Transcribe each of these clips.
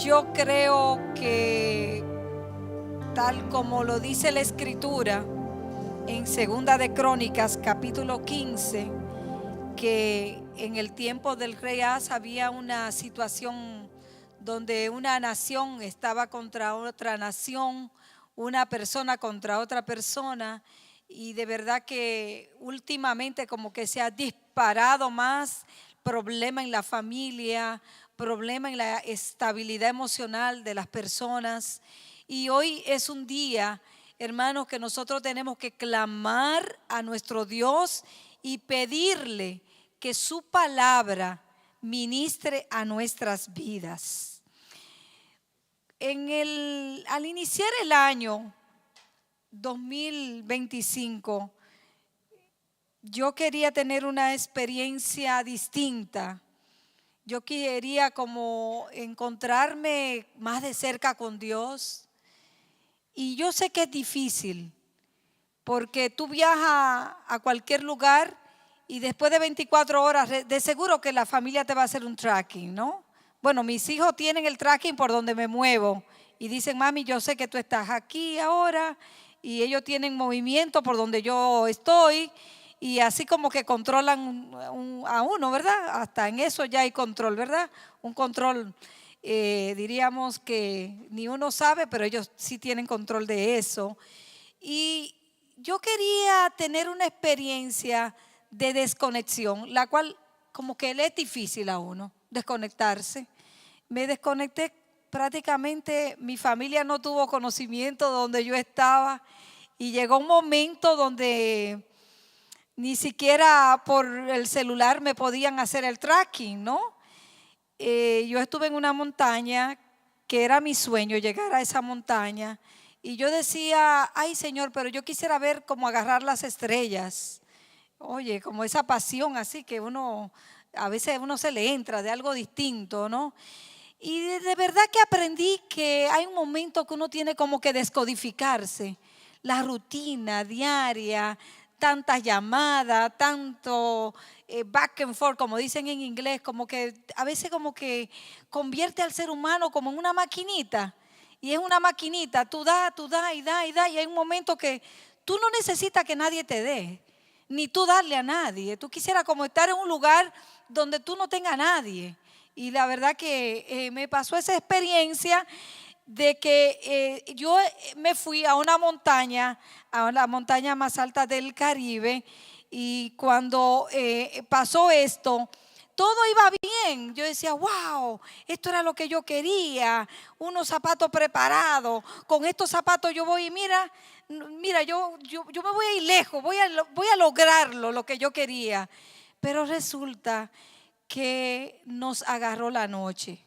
Yo creo que tal como lo dice la Escritura en Segunda de Crónicas capítulo 15, que en el tiempo del rey Asa había una situación donde una nación estaba contra otra nación, una persona contra otra persona, y de verdad que últimamente como que se ha disparado más problema en la familia, problema en la estabilidad emocional de las personas. Y hoy es un día, hermanos, que nosotros tenemos que clamar a nuestro Dios y pedirle que su palabra ministre a nuestras vidas. Al iniciar el año 2025, yo quería tener una experiencia distinta. Yo quería como encontrarme más de cerca con Dios. Y yo sé que es difícil, porque tú viajas a cualquier lugar y después de 24 horas, de seguro que la familia te va a hacer un tracking, ¿no? Bueno, mis hijos tienen el tracking por donde me muevo y dicen, mami, yo sé que tú estás aquí ahora, y ellos tienen movimiento por donde yo estoy, y así como que controlan a uno, ¿verdad? Hasta en eso ya hay control, ¿verdad? Un control, diríamos que ni uno sabe, pero ellos sí tienen control de eso. Y yo quería tener una experiencia de desconexión, la cual como que le es difícil a uno desconectarse. Me desconecté prácticamente, mi familia no tuvo conocimiento de donde yo estaba, y llegó un momento donde ni siquiera por el celular me podían hacer el tracking, ¿no? Yo estuve en una montaña que era mi sueño, llegar a esa montaña. Y yo decía, ay Señor, pero yo quisiera ver cómo agarrar las estrellas. Oye, como esa pasión así que a veces uno se le entra de algo distinto, ¿no? Y de verdad que aprendí que hay un momento que uno tiene como que descodificarse. La rutina diaria, tantas llamadas, tanto back and forth, como dicen en inglés, como que a veces como que convierte al ser humano como en una maquinita. Y es una maquinita, tú das y das y das, y hay un momento que tú no necesitas que nadie te dé, ni tú darle a nadie. Tú quisieras como estar en un lugar donde tú no tengas a nadie. Y la verdad que me pasó esa experiencia de que yo me fui a una montaña, a la montaña más alta del Caribe, y cuando pasó esto, todo iba bien. Yo decía, wow, esto era lo que yo quería, unos zapatos preparados. Con estos zapatos yo voy y mira, yo me voy a ir lejos, voy a lograrlo, lo que yo quería. Pero resulta que nos agarró la noche.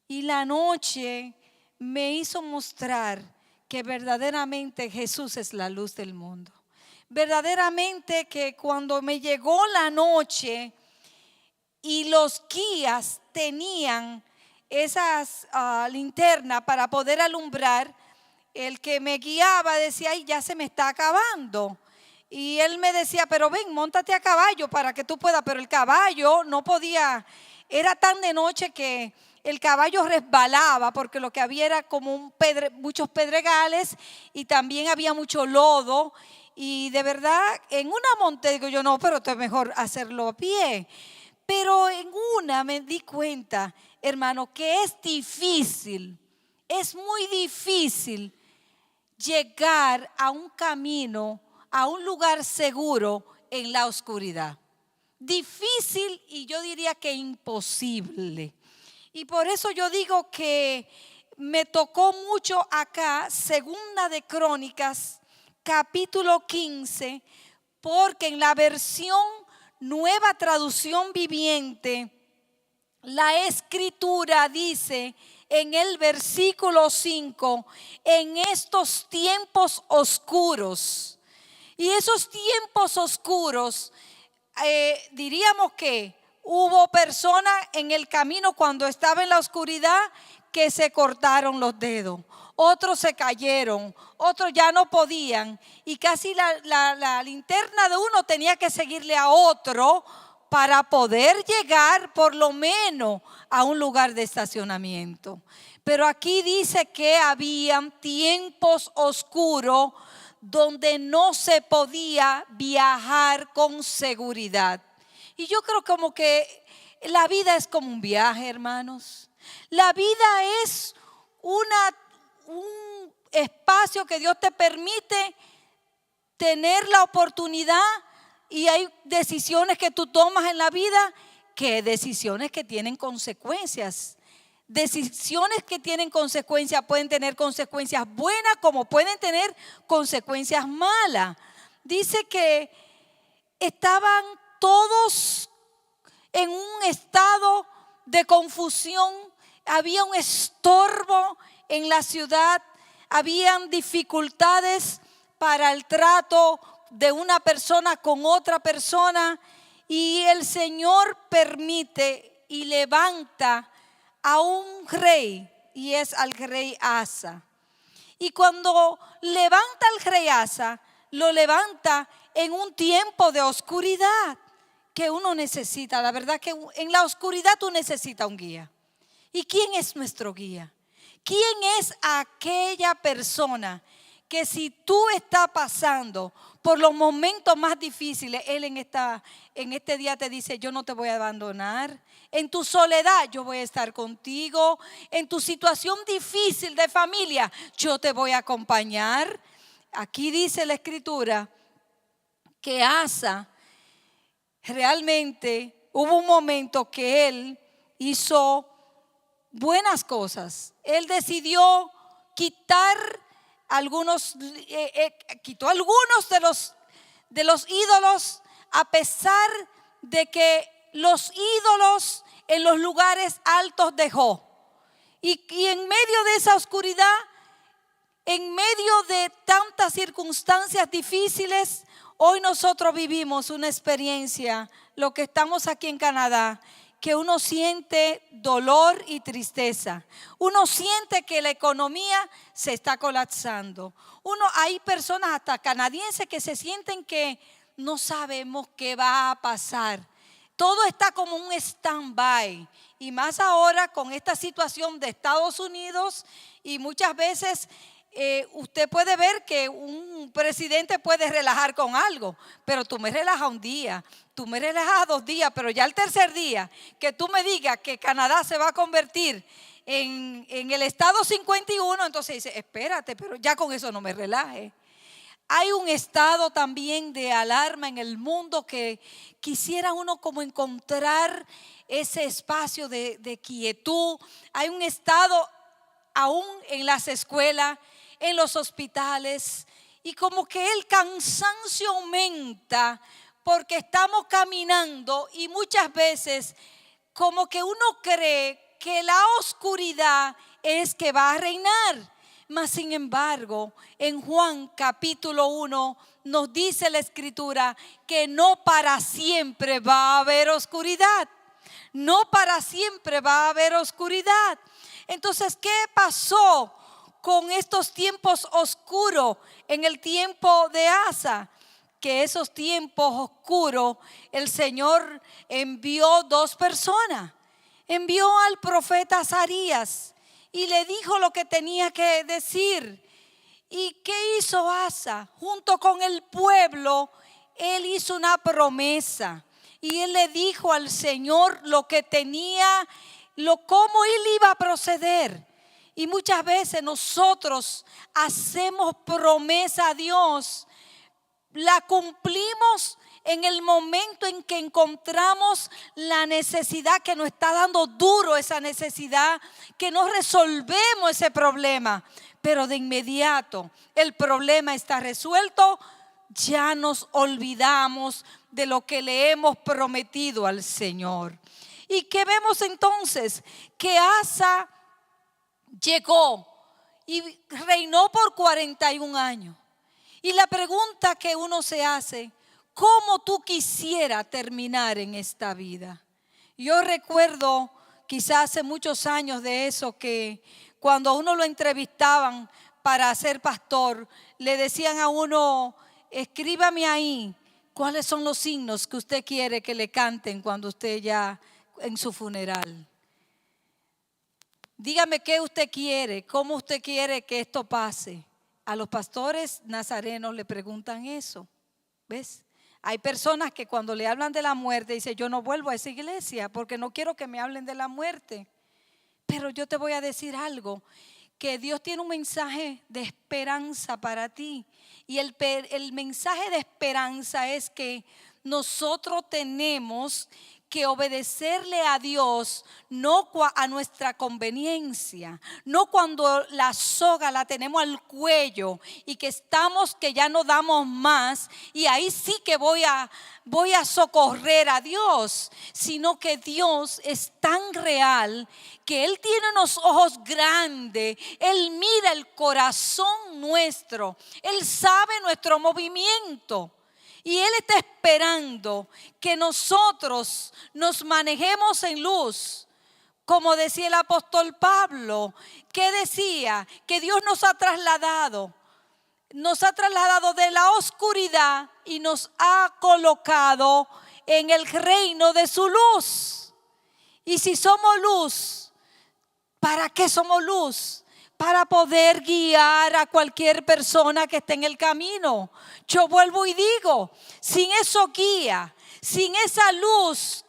Y la noche me hizo mostrar que verdaderamente Jesús es la luz del mundo. Verdaderamente que cuando me llegó la noche y los guías tenían esas linternas para poder alumbrar, el que me guiaba decía, ay, ya se me está acabando. Y él me decía, pero ven, móntate a caballo para que tú puedas. Pero el caballo no podía, era tan de noche que el caballo resbalaba, porque lo que había era como muchos pedregales, y también había mucho lodo. Y de verdad, en una monte digo yo, no, pero esto es mejor hacerlo a pie. Pero en una me di cuenta, hermano, que es difícil, es muy difícil llegar a un camino, a un lugar seguro en la oscuridad. Difícil, y yo diría que imposible. Y por eso yo digo que me tocó mucho acá, Segunda de Crónicas, capítulo 15, porque en la versión Nueva Traducción Viviente, la Escritura dice en el versículo 5, en estos tiempos oscuros. Y esos tiempos oscuros, diríamos que hubo personas en el camino cuando estaba en la oscuridad que se cortaron los dedos. Otros se cayeron, otros ya no podían, y casi la linterna de uno tenía que seguirle a otro para poder llegar por lo menos a un lugar de estacionamiento. Pero aquí dice que habían tiempos oscuros donde no se podía viajar con seguridad. Y yo creo como que la vida es como un viaje, hermanos. La vida es un espacio que Dios te permite tener la oportunidad, y hay decisiones que tú tomas en la vida, que decisiones que tienen consecuencias. Decisiones que tienen consecuencias pueden tener consecuencias buenas como pueden tener consecuencias malas. Dice que estaban todos en un estado de confusión, había un estorbo en la ciudad, habían dificultades para el trato de una persona con otra persona, y el Señor permite y levanta a un rey, y es al rey Asa. Y cuando levanta al rey Asa, lo levanta en un tiempo de oscuridad que uno necesita. La verdad que en la oscuridad tú necesitas un guía. ¿Y quién es nuestro guía? ¿Quién es aquella persona que si tú estás pasando por los momentos más difíciles, Él en este día te dice: yo no te voy a abandonar. En tu soledad yo voy a estar contigo. En tu situación difícil de familia yo te voy a acompañar. Aquí dice la Escritura que Asa realmente hubo un momento que él hizo buenas cosas. Él decidió quitó algunos de los ídolos, a pesar de que los ídolos en los lugares altos dejó. Y en medio de esa oscuridad, en medio de tantas circunstancias difíciles, hoy nosotros vivimos una experiencia, lo que estamos aquí en Canadá, que uno siente dolor y tristeza. Uno siente que la economía se está colapsando. Hay personas hasta canadienses que se sienten que no sabemos qué va a pasar. Todo está como un stand-by. Y más ahora con esta situación de Estados Unidos, y muchas veces usted puede ver que un presidente puede relajar con algo, pero tú me relajas un día, tú me relajas 2 días, pero ya el tercer día que tú me digas que Canadá se va a convertir en el estado 51, entonces dice: espérate, pero ya con eso no me relaje. Hay un estado también de alarma en el mundo que quisiera uno como encontrar ese espacio de quietud. Hay un estado aún en las escuelas, en los hospitales, y como que el cansancio aumenta porque estamos caminando, y muchas veces como que uno cree que la oscuridad es que va a reinar. Mas sin embargo, en Juan capítulo 1 nos dice la Escritura que no para siempre va a haber oscuridad. No para siempre va a haber oscuridad. Entonces, ¿qué pasó con estos tiempos oscuros en el tiempo de Asa? Que esos tiempos oscuros el Señor envió 2 personas. Envió al profeta Azarías y le dijo lo que tenía que decir. ¿Y qué hizo Asa? Junto con el pueblo, él hizo una promesa. Y él le dijo al Señor lo que tenía, cómo él iba a proceder. Y muchas veces nosotros hacemos promesa a Dios, la cumplimos en el momento en que encontramos la necesidad, que nos está dando duro esa necesidad, que no resolvemos ese problema, pero de inmediato el problema está resuelto, ya nos olvidamos de lo que le hemos prometido al Señor. ¿Y qué vemos entonces? Que Asa llegó y reinó por 41 años. Y la pregunta que uno se hace: ¿cómo tú quisieras terminar en esta vida? Yo recuerdo, quizás hace muchos años de eso, que cuando a uno lo entrevistaban para ser pastor, le decían a uno: escríbame ahí ¿Cuáles son los himnos que usted quiere que le canten cuando usted ya en su funeral? Dígame qué usted quiere, cómo usted quiere que esto pase. A los pastores nazarenos le preguntan eso. ¿Ves? Hay personas que cuando le hablan de la muerte dicen, yo no vuelvo a esa iglesia porque no quiero que me hablen de la muerte. Pero yo te voy a decir algo, que Dios tiene un mensaje de esperanza para ti. Y el mensaje de esperanza es que nosotros tenemos que obedecerle a Dios, no a nuestra conveniencia, no cuando la soga la tenemos al cuello y que estamos que ya no damos más y ahí sí que voy a socorrer a Dios, sino que Dios es tan real que Él tiene unos ojos grandes, Él mira el corazón nuestro, Él sabe nuestro movimiento. Y Él está esperando que nosotros nos manejemos en luz. Como decía el apóstol Pablo, que decía que Dios nos ha trasladado de la oscuridad y nos ha colocado en el reino de su luz. Y si somos luz, ¿para qué somos luz? Para poder guiar a cualquier persona que esté en el camino. Yo vuelvo y digo, sin eso guía, sin esa luz,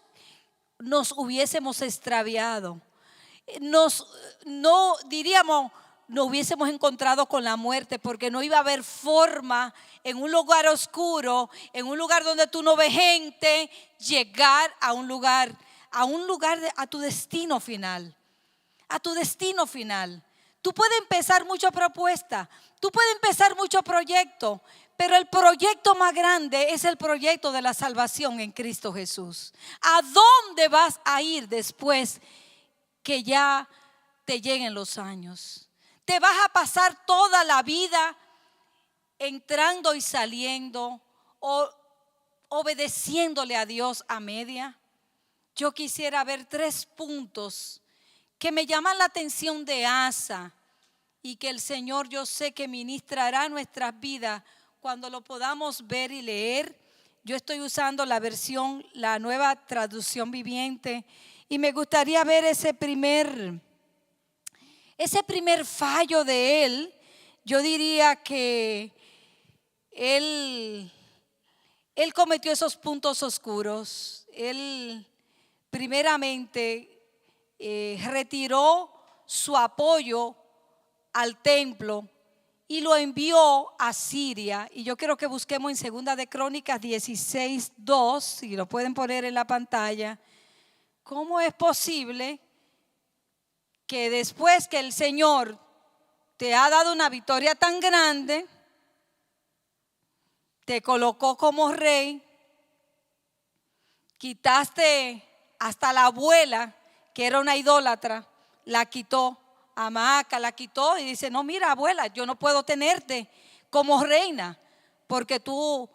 nos hubiésemos extraviado. Nos hubiésemos encontrado con la muerte, porque no iba a haber forma en un lugar oscuro, en un lugar donde tú no ves gente, llegar a un lugar, a tu destino final. A tu destino final. Tú puedes empezar muchas propuestas, tú puedes empezar muchos proyectos, pero el proyecto más grande es el proyecto de la salvación en Cristo Jesús. ¿A dónde vas a ir después que ya te lleguen los años? ¿Te vas a pasar toda la vida entrando y saliendo o obedeciéndole a Dios a media? Yo quisiera ver 3 puntos que me llaman la atención de Asa y que el Señor, yo sé que ministrará nuestras vidas cuando lo podamos ver y leer. Yo estoy usando la nueva traducción viviente, y me gustaría ver ese primer fallo de él. Yo diría que él cometió esos puntos oscuros. Él primeramente retiró su apoyo al templo y lo envió a Siria. Y yo quiero que busquemos en Segunda de Crónicas 16:2, si lo pueden poner en la pantalla. ¿Cómo es posible que después que el Señor te ha dado una victoria tan grande, te colocó como rey, quitaste hasta la abuela, que era una idólatra, la quitó, a Maaca la quitó y dice, no, mira, abuela, yo no puedo tenerte como reina porque tú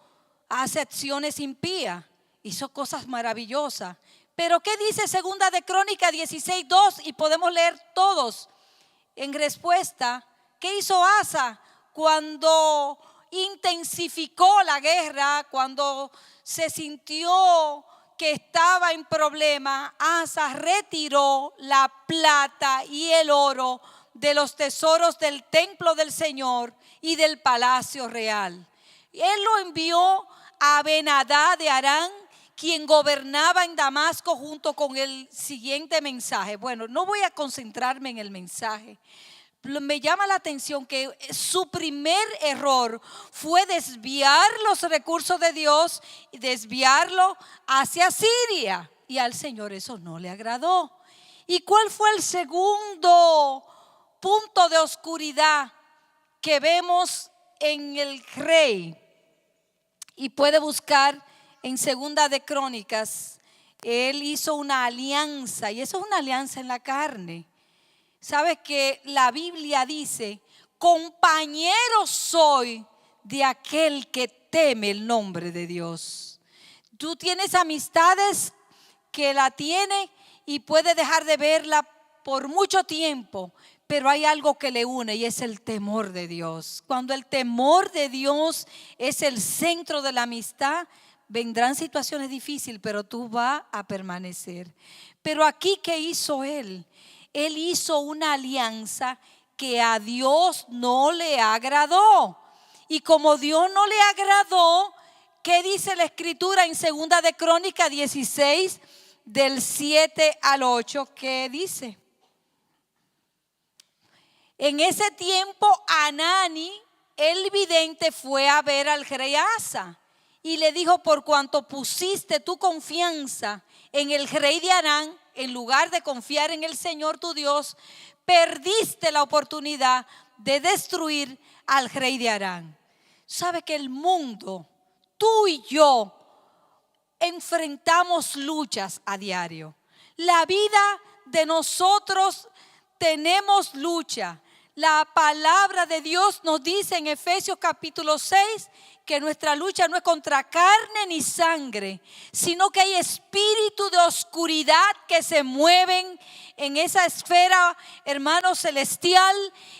haces acciones impías, hizo cosas maravillosas. Pero ¿qué dice Segunda de Crónicas 16:2? Y podemos leer todos en respuesta. ¿Qué hizo Asa cuando intensificó la guerra, cuando se sintió que estaba en problema? Asa retiró la plata y el oro de los tesoros del templo del Señor y del palacio real. Él lo envió a Ben-Hadad de Aram, quien gobernaba en Damasco, junto con el siguiente mensaje. Bueno, no voy a concentrarme en el mensaje. Me llama la atención que su primer error fue desviar los recursos de Dios y desviarlo hacia Siria. Y al Señor eso no le agradó. ¿Y cuál fue el segundo punto de oscuridad que vemos en el rey? Y puede buscar en Segunda de Crónicas. Él hizo una alianza, y eso es una alianza en la carne. ¿Sabes que la Biblia dice, compañero soy de aquel que teme el nombre de Dios? Tú tienes amistades que la tiene y puede dejar de verla por mucho tiempo, pero hay algo que le une y es el temor de Dios. Cuando el temor de Dios es el centro de la amistad, vendrán situaciones difíciles, pero tú vas a permanecer. Pero aquí, ¿qué hizo él? Él hizo una alianza que a Dios no le agradó. Y como Dios no le agradó, ¿qué dice la escritura en 2 de Crónicas 16, del 7 al 8? ¿Qué dice? En ese tiempo Hanani, el vidente, fue a ver al rey Asa y le dijo: por cuanto pusiste tu confianza en el rey de Aram, en lugar de confiar en el Señor tu Dios, perdiste la oportunidad de destruir al rey de Aram. ¿Sabe que el mundo, tú y yo, enfrentamos luchas a diario? La vida de nosotros tenemos lucha. La palabra de Dios nos dice en Efesios capítulo 6 que nuestra lucha no es contra carne ni sangre, sino que hay espíritus de oscuridad que se mueven en esa esfera, hermano, celestial,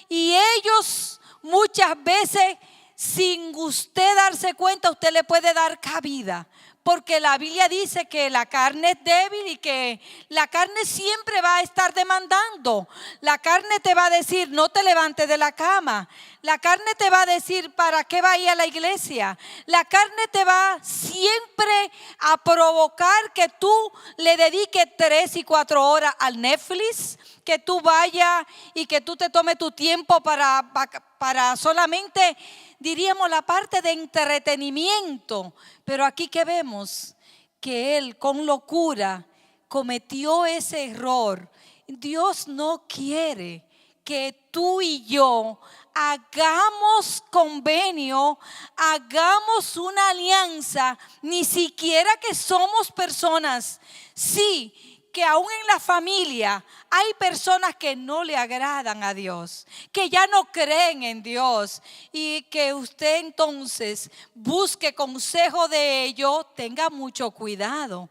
y ellos muchas veces, sin usted darse cuenta, usted le puede dar cabida. Porque la Biblia dice que la carne es débil y que la carne siempre va a estar demandando. La carne te va a decir: no te levantes de la cama. La carne te va a decir: ¿para qué va a ir a la iglesia? La carne te va siempre a provocar que tú le dediques 3 y 4 horas al Netflix, que tú vayas y que tú te tomes tu tiempo para solamente, diríamos, la parte de entretenimiento. Pero aquí que vemos que él con locura cometió ese error. Dios no quiere que tú y yo hagamos convenio, hagamos una alianza, ni siquiera que somos personas. Sí, que aún en la familia hay personas que no le agradan a Dios, que ya no creen en Dios, y que usted entonces busque consejo de ellos. Tenga mucho cuidado.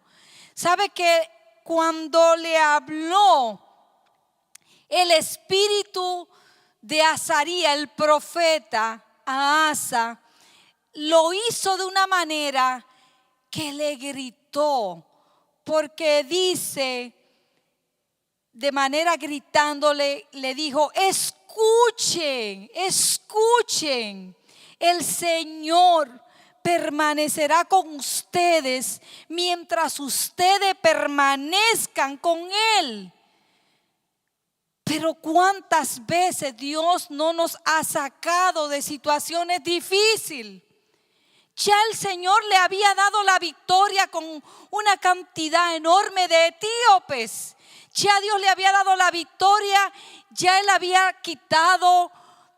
¿Sabe que cuando le habló el espíritu de Azarías, el profeta, a Asa, lo hizo de una manera que le gritó? Porque dice, de manera gritándole, le dijo: escuchen, escuchen, el Señor permanecerá con ustedes mientras ustedes permanezcan con Él. Pero ¿cuántas veces Dios no nos ha sacado de situaciones difíciles? Ya el Señor le había dado la victoria con una cantidad enorme de etíopes. Ya Dios le había dado la victoria. Ya Él había quitado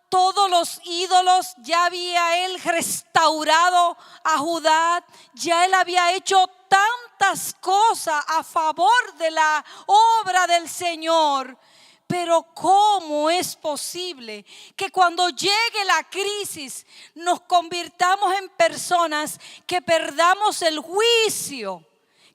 todos los ídolos. Ya había Él restaurado a Judá. Ya Él había hecho tantas cosas a favor de la obra del Señor. Pero ¿cómo es posible que cuando llegue la crisis nos convirtamos en personas que perdamos el juicio,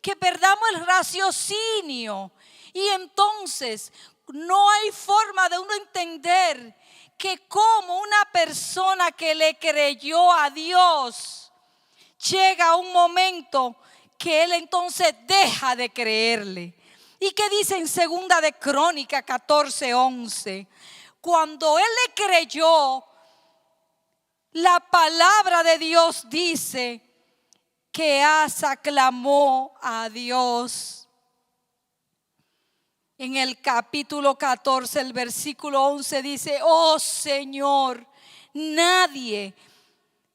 que perdamos el raciocinio? Y entonces no hay forma de uno entender que como una persona que le creyó a Dios llega a un momento que él entonces deja de creerle. ¿Y qué dice en 2 de Crónicas 14:11? Cuando él le creyó, la palabra de Dios dice que Asa clamó a Dios. En el capítulo 14, el versículo 11 dice: oh Señor, nadie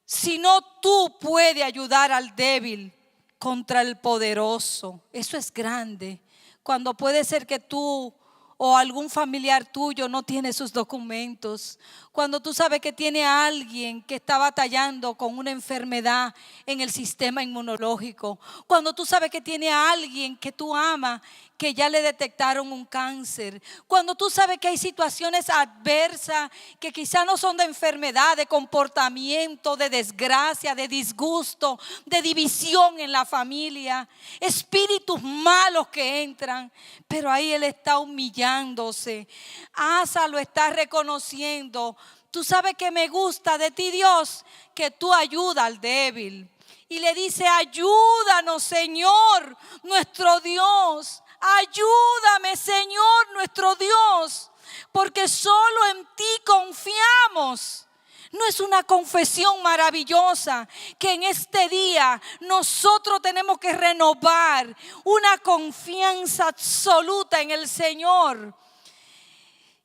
sino tú puede ayudar al débil contra el poderoso. Eso es grande. Cuando puede ser que tú o algún familiar tuyo no tiene sus documentos. Cuando tú sabes que tiene a alguien que está batallando con una enfermedad en el sistema inmunológico. Cuando tú sabes que tiene a alguien que tú amas, que ya le detectaron un cáncer. Cuando tú sabes que hay situaciones adversas que quizás no son de enfermedad, de comportamiento, de desgracia, de disgusto, de división en la familia, espíritus malos que entran, pero ahí él está humillándose. Asa lo está reconociendo. Tú sabes que me gusta de ti, Dios, que tú ayudas al débil. y le dice: ayúdanos, Señor, nuestro Dios. Ayúdame, Señor, nuestro Dios, porque solo en ti confiamos. ¿No es una confesión maravillosa que en este día nosotros tenemos que renovar una confianza absoluta en el Señor?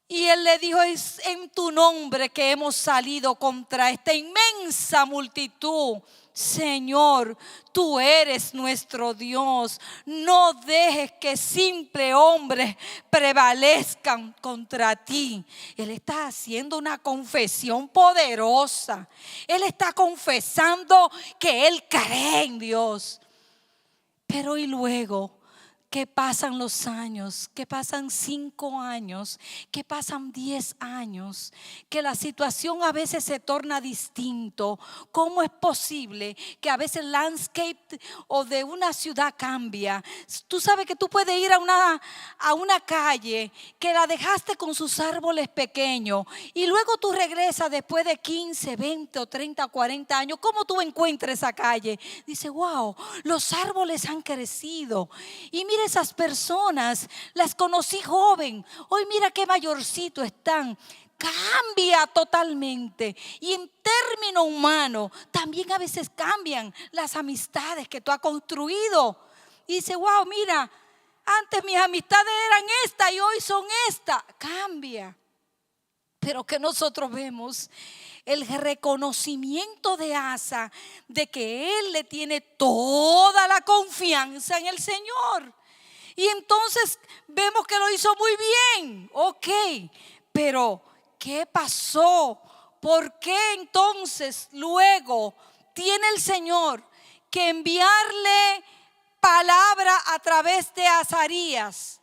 Y él le dijo: es en tu nombre que hemos salido contra esta inmensa multitud. Señor, tú eres nuestro Dios. No dejes que simples hombres prevalezcan contra ti. Él está haciendo una confesión poderosa. Él está confesando que él cree en Dios. Pero y luego, que pasan los años, que pasan 5 años, que pasan 10 años, que la situación a veces se torna distinto. ¿Cómo es posible que a veces el landscape o de una ciudad cambia? Tú sabes que tú puedes ir a una calle que la dejaste con sus árboles pequeños y luego tú regresas después de 15, 20 o 30, 40 años. ¿Cómo tú encuentras esa calle? Dice: wow, los árboles han crecido. Y mira, esas personas las conocí joven, hoy mira qué mayorcito están. Cambia totalmente. Y en término humano también a veces cambian las amistades que tú has construido. Y dice: wow, mira, antes mis amistades eran esta y hoy son esta. Cambia. Pero que nosotros vemos el reconocimiento de Asa de que él le tiene toda la confianza en el Señor. Y entonces vemos que lo hizo muy bien. Ok, pero ¿qué pasó? ¿Por qué entonces luego tiene el Señor que enviarle palabra a través de Azarías?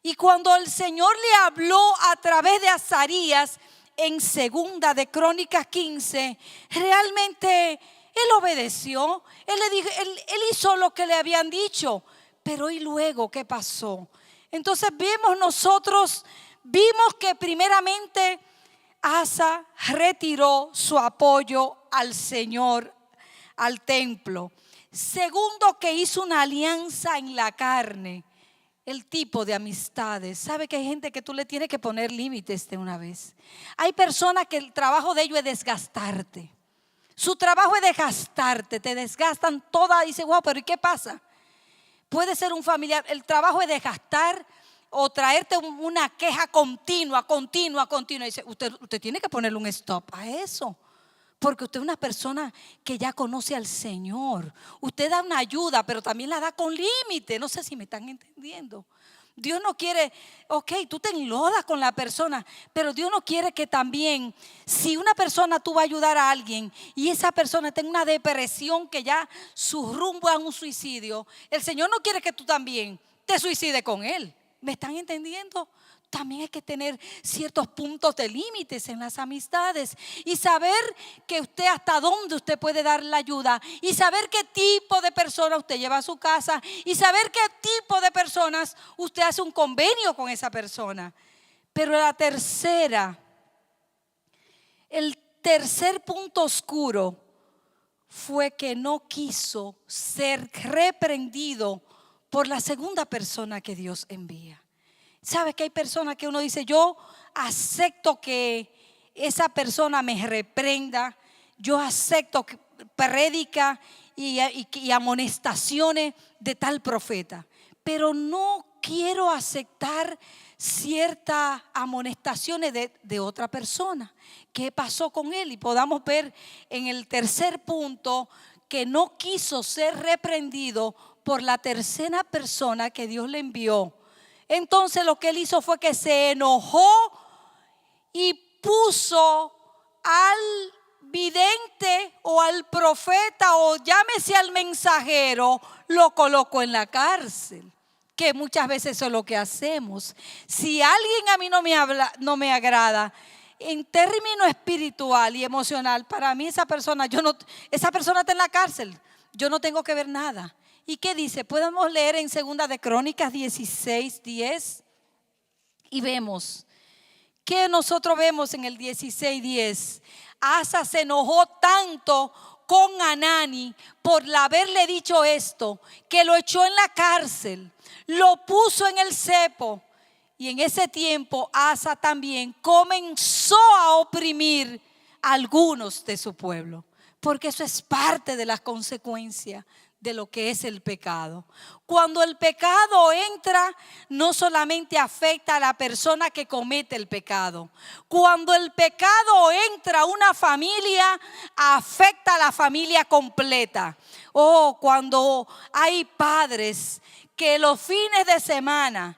Y cuando el Señor le habló a través de Azarías en 2 de Crónicas 15, realmente él obedeció. Él hizo lo que le habían dicho. Pero ¿y luego qué pasó? Entonces vimos que primeramente Asa retiró su apoyo al Señor, al templo. Segundo, que hizo una alianza en la carne. El tipo de amistades. ¿Sabe que hay gente que tú le tienes que poner límites de una vez? Hay personas que el trabajo de ellos es desgastarte. Su trabajo es desgastarte, te desgastan toda. Y dice: wow, pero ¿y qué pasa? Puede ser un familiar. El trabajo es desgastar o traerte una queja continua. Y dice: usted tiene que ponerle un stop a eso. Porque usted es una persona que ya conoce al Señor. Usted da una ayuda, pero también la da con límite. No sé si me están entendiendo. Dios no quiere, ok, tú te enlodas con la persona, pero Dios no quiere que también, si una persona tú vas a ayudar a alguien y esa persona tenga una depresión que ya su rumbo a un suicidio, el Señor no quiere que tú también te suicides con él. ¿Me están entendiendo? También hay que tener ciertos puntos de límites en las amistades y saber que usted hasta dónde usted puede dar la ayuda y saber qué tipo de persona usted lleva a su casa y saber qué tipo de personas usted hace un convenio con esa persona. Pero el tercer punto oscuro fue que no quiso ser reprendido por la segunda persona que Dios envía. ¿Sabes que hay personas que uno dice: yo acepto que esa persona me reprenda, yo acepto que prédica y amonestaciones de tal profeta, pero no quiero aceptar ciertas amonestaciones de otra persona? ¿Qué pasó con él? Y podamos ver en el tercer punto que no quiso ser reprendido por la tercera persona que Dios le envió. Entonces lo que él hizo fue que se enojó y puso al vidente o al profeta o llámese al mensajero, lo colocó en la cárcel. Que muchas veces eso es lo que hacemos. Si alguien a mí no me agrada en términos espiritual y emocional, para mí esa persona está en la cárcel. Yo no tengo que ver nada. ¿Y qué dice? Podemos leer en 2 de Crónicas 16:10 y vemos que nosotros vemos en el 16:10. Asa se enojó tanto con Anani por haberle dicho esto, que lo echó en la cárcel, lo puso en el cepo. Y en ese tiempo Asa también comenzó a oprimir a algunos de su pueblo, porque eso es parte de las consecuencias de lo que es el pecado. Cuando el pecado entra, no solamente afecta a la persona que comete el pecado. Cuando el pecado entra a una familia, afecta a la familia completa. Cuando hay padres que los fines de semana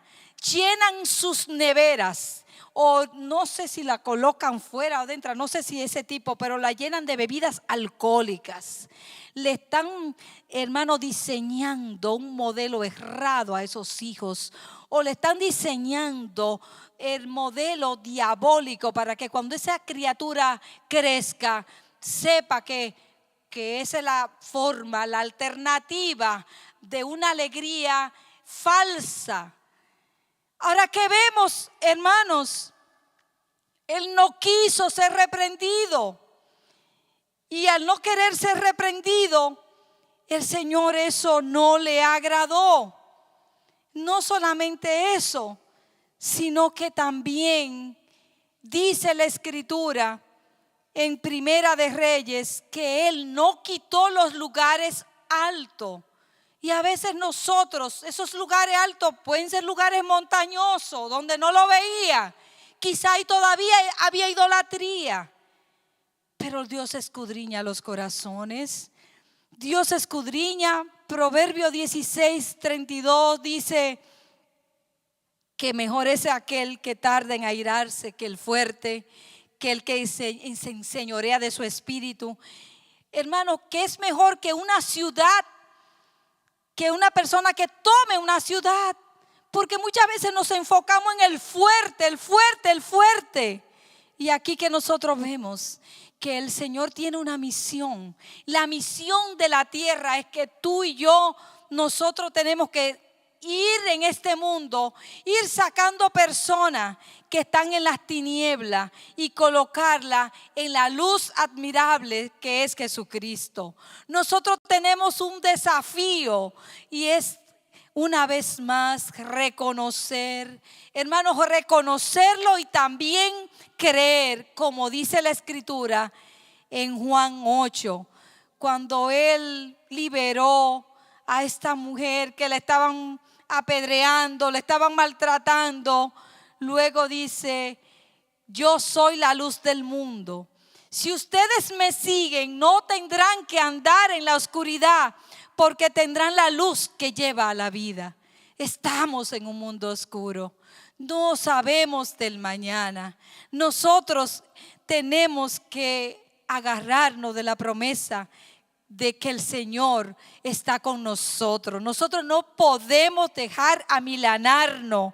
llenan sus neveras, o no sé si la colocan fuera o dentro, no sé si ese tipo, pero la llenan de bebidas alcohólicas. Le están, hermano, diseñando un modelo errado a esos hijos, o le están diseñando el modelo diabólico para que cuando esa criatura crezca, sepa que esa es la forma, la alternativa de una alegría falsa. Ahora, ¿qué vemos, hermanos? Él no quiso ser reprendido. Y al no querer ser reprendido, el Señor eso no le agradó. No solamente eso, sino que también dice la Escritura en Primera de Reyes que Él no quitó los lugares altos. Y a veces nosotros, esos lugares altos pueden ser lugares montañosos, donde no lo veía. Quizá ahí todavía había idolatría. Pero Dios escudriña los corazones. Dios escudriña. Proverbio 16:32 dice que mejor es aquel que tarda en airarse que el fuerte, que el que se enseñorea de su espíritu. Hermano, ¿qué es mejor que una ciudad? Que una persona que tome una ciudad. Porque muchas veces nos enfocamos en el fuerte, el fuerte, el fuerte. Y aquí que nosotros vemos que el Señor tiene una misión. La misión de la tierra es que tú y yo, nosotros tenemos que ir en este mundo, ir sacando personas que están en las tinieblas y colocarla en la luz admirable que es Jesucristo. Nosotros tenemos un desafío y es una vez más reconocer, hermanos, reconocerlo y también creer, como dice la Escritura en Juan 8, cuando Él liberó a esta mujer que le estaban apedreando, le estaban maltratando. Luego dice: yo soy la luz del mundo. Si ustedes me siguen, no tendrán que andar en la oscuridad, porque tendrán la luz que lleva a la vida. Estamos en un mundo oscuro. No sabemos del mañana. Nosotros tenemos que agarrarnos de la promesa de que el Señor está con nosotros. Nosotros no podemos dejar amilanarnos.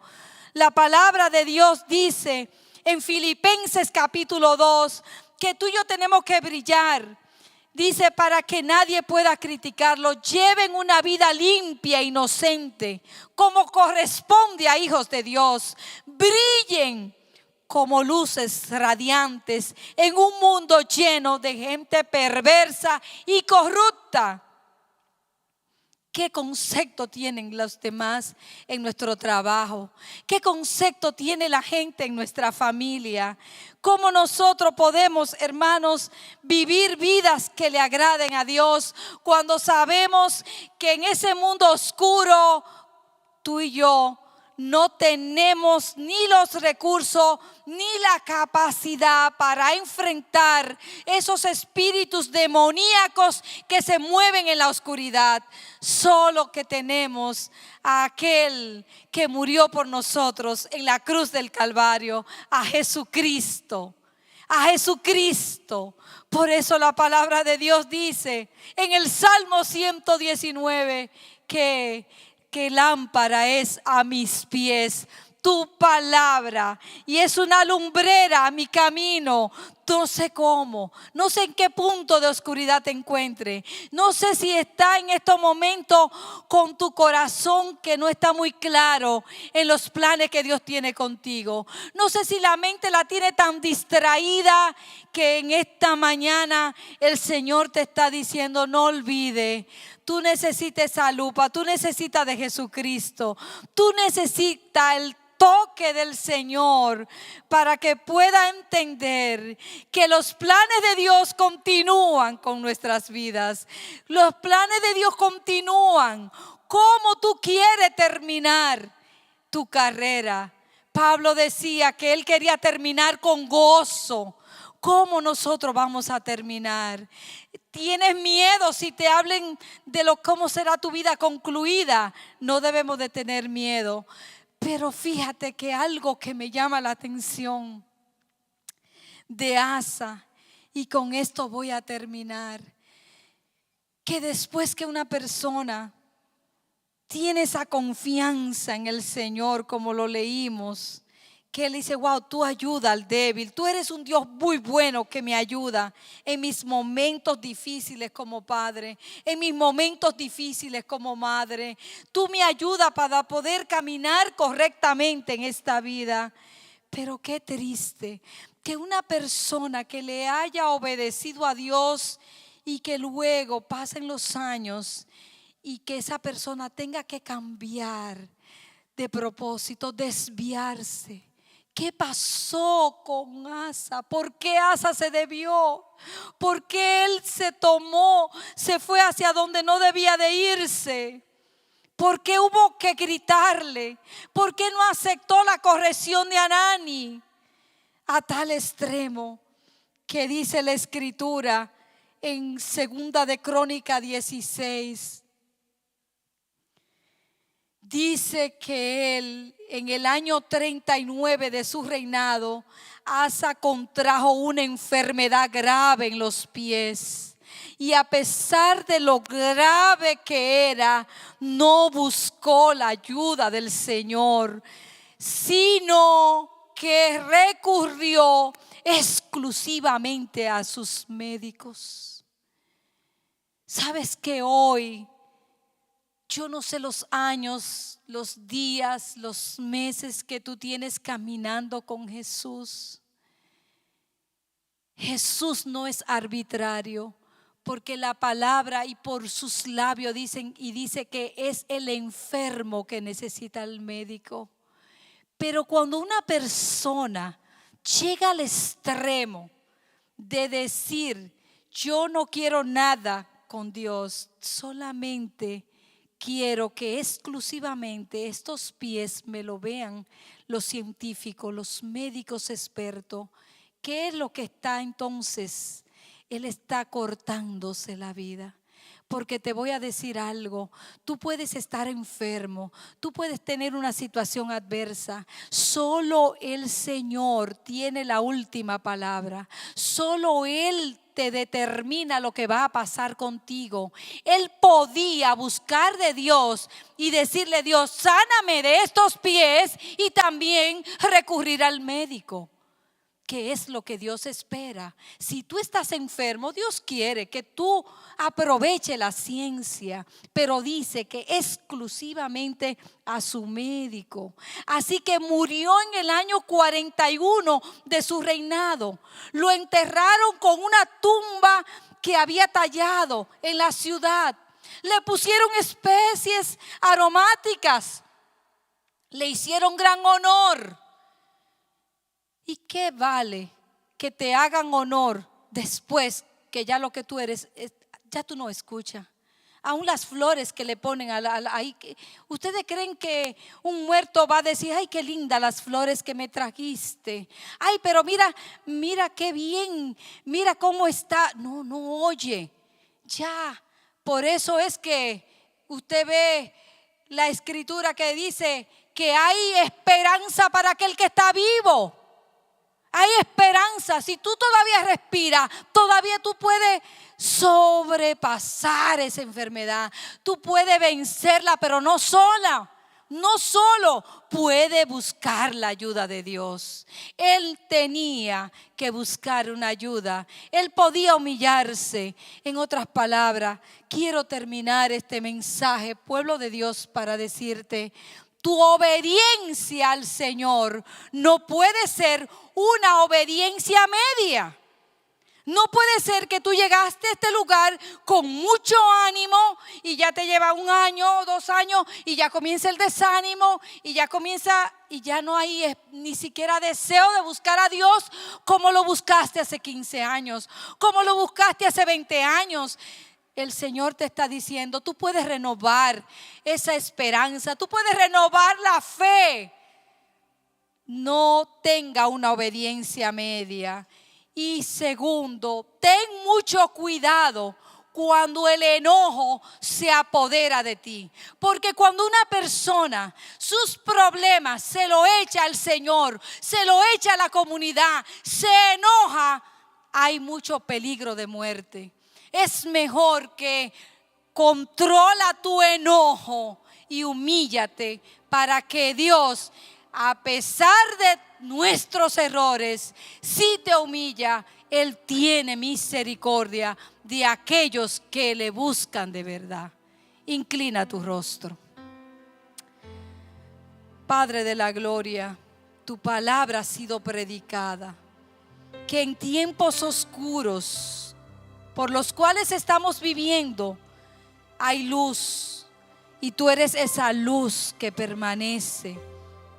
La palabra de Dios dice en Filipenses capítulo 2 que tú y yo tenemos que brillar. Dice: para que nadie pueda criticarlo, lleven una vida limpia, inocente, como corresponde a hijos de Dios. Brillen como luces radiantes en un mundo lleno de gente perversa y corrupta. ¿Qué concepto tienen los demás en nuestro trabajo? ¿Qué concepto tiene la gente en nuestra familia? ¿Cómo nosotros podemos, hermanos, vivir vidas que le agraden a Dios cuando sabemos que en ese mundo oscuro tú y yo no tenemos ni los recursos ni la capacidad para enfrentar esos espíritus demoníacos que se mueven en la oscuridad? Solo que tenemos a aquel que murió por nosotros en la cruz del Calvario, a Jesucristo. A Jesucristo. Por eso la palabra de Dios dice en el Salmo 119 que lámpara es a mis pies tu palabra y es una lumbrera a mi camino. No sé cómo, no sé en qué punto de oscuridad te encuentre. No sé si está en estos momentos con tu corazón que no está muy claro en los planes que Dios tiene contigo. No sé si la mente la tiene tan distraída que en esta mañana el Señor te está diciendo: no olvide. Tú necesitas esa lupa, tú necesitas de Jesucristo, tú necesitas el toque del Señor para que pueda entender que los planes de Dios continúan con nuestras vidas. Los planes de Dios continúan. ¿Cómo tú quieres terminar tu carrera? Pablo decía que él quería terminar con gozo. ¿Cómo nosotros vamos a terminar? ¿Tienes miedo si te hablen de cómo será tu vida concluida? No debemos de tener miedo. Pero fíjate que algo que me llama la atención de Asa, y con esto voy a terminar, que después que una persona tiene esa confianza en el Señor, como lo leímos, que él dice: wow, tú ayudas al débil, tú eres un Dios muy bueno que me ayuda en mis momentos difíciles como padre, en mis momentos difíciles como madre. Tú me ayudas para poder caminar correctamente en esta vida. Pero qué triste que una persona que le haya obedecido a Dios y que luego pasen los años y que esa persona tenga que cambiar de propósito, desviarse. ¿Qué pasó con Asa? ¿Por qué Asa se desvió? ¿Por qué él se fue hacia donde no debía de irse? ¿Por qué hubo que gritarle? ¿Por qué no aceptó la corrección de Hanani? A tal extremo que dice la Escritura en 2 de Crónicas 16. Dice que él, en el año 39 de su reinado, Asa contrajo una enfermedad grave en los pies. Y a pesar de lo grave que era, no buscó la ayuda del Señor, sino que recurrió exclusivamente a sus médicos. ¿Sabes que hoy? Yo no sé los años, los días, los meses que tú tienes caminando con Jesús. Jesús no es arbitrario, porque la palabra y por sus labios dice que es el enfermo que necesita el médico. Pero cuando una persona llega al extremo de decir: yo no quiero nada con Dios, solamente quiero que exclusivamente estos pies me lo vean los científicos, los médicos expertos. ¿Qué es lo que está entonces? Él está cortándose la vida. Porque te voy a decir algo, tú puedes estar enfermo, tú puedes tener una situación adversa. Solo el Señor tiene la última palabra. Solo Él te determina lo que va a pasar contigo. Él podía buscar de Dios y decirle: Dios, sáname de estos pies, y también recurrir al médico. ¿Qué es lo que Dios espera? Si tú estás enfermo, Dios quiere que tú aproveche la ciencia, pero dice que exclusivamente a su médico. Así que murió en el año 41 de su reinado. Lo enterraron con una tumba que había tallado en la ciudad. Le pusieron especies aromáticas. Le hicieron gran honor. ¿Y qué vale que te hagan honor después que ya lo que tú eres, ya tú no escuchas? Aún las flores que le ponen ahí. ¿Ustedes creen que un muerto va a decir: ay, qué lindas las flores que me trajiste? Ay, pero mira qué bien, mira cómo está. No oye, ya. Por eso es que usted ve la Escritura que dice que hay esperanza para aquel que está vivo. Hay esperanza. Si tú todavía respiras, todavía tú puedes sobrepasar esa enfermedad. Tú puedes vencerla, pero no sola. no solo puede buscar la ayuda de Dios, él tenía que buscar una ayuda. Él podía humillarse. En otras palabras, quiero terminar este mensaje, pueblo de Dios, para decirte: tu obediencia al Señor no puede ser una obediencia media. No puede ser que tú llegaste a este lugar con mucho ánimo y ya te lleva 1 año o 2 años y ya comienza el desánimo y ya no hay ni siquiera deseo de buscar a Dios como lo buscaste hace 15 años, como lo buscaste hace 20 años. El Señor te está diciendo: tú puedes renovar esa esperanza, tú puedes renovar la fe. No tenga una obediencia media. Y segundo, ten mucho cuidado cuando el enojo se apodera de ti. Porque cuando una persona sus problemas se lo echa al Señor, se lo echa a la comunidad, se enoja, hay mucho peligro de muerte. Es mejor que controla tu enojo y humíllate para que Dios, a pesar de nuestros errores, si te humilla, Él tiene misericordia de aquellos que le buscan de verdad. Inclina tu rostro. Padre de la gloria, tu palabra ha sido predicada. Que en tiempos oscuros por los cuales estamos viviendo hay luz, y tú eres esa luz que permanece.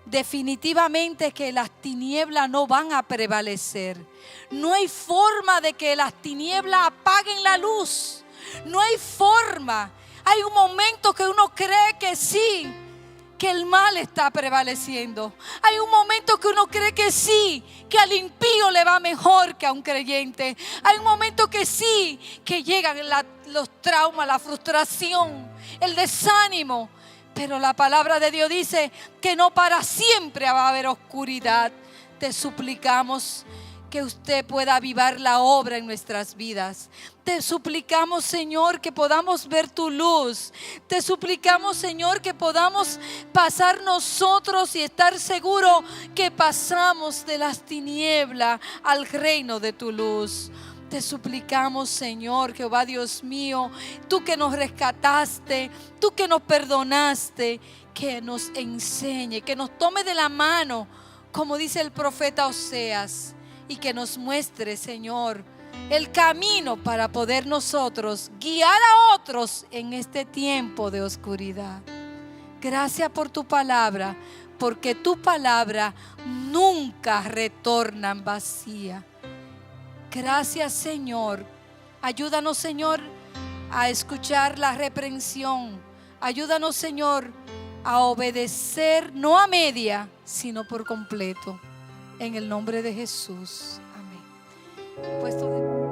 Definitivamente que las tinieblas no van a prevalecer. No hay forma de que las tinieblas apaguen la luz. No hay forma. Hay un momento que uno cree que sí, que el mal está prevaleciendo. Hay un momento que uno cree que sí, que al impío le va mejor que a un creyente. Hay un momento que sí, que llegan los traumas, la frustración, el desánimo. Pero la palabra de Dios dice que no para siempre va a haber oscuridad. Te suplicamos que usted pueda avivar la obra en nuestras vidas. Te suplicamos, Señor, que podamos ver tu luz. Te suplicamos, Señor, que podamos pasar nosotros y estar seguros que pasamos de las tinieblas al reino de tu luz. Te suplicamos, Señor, Jehová Dios mío, tú que nos rescataste, tú que nos perdonaste, que nos enseñe, que nos tome de la mano, como dice el profeta Oseas, y que nos muestre, Señor, el camino para poder nosotros guiar a otros en este tiempo de oscuridad. Gracias por tu palabra, porque tu palabra nunca retorna vacía. Gracias, Señor. Ayúdanos, Señor, a escuchar la reprensión. Ayúdanos, Señor, a obedecer, no a media, sino por completo. En el nombre de Jesús. Amén. Puesto de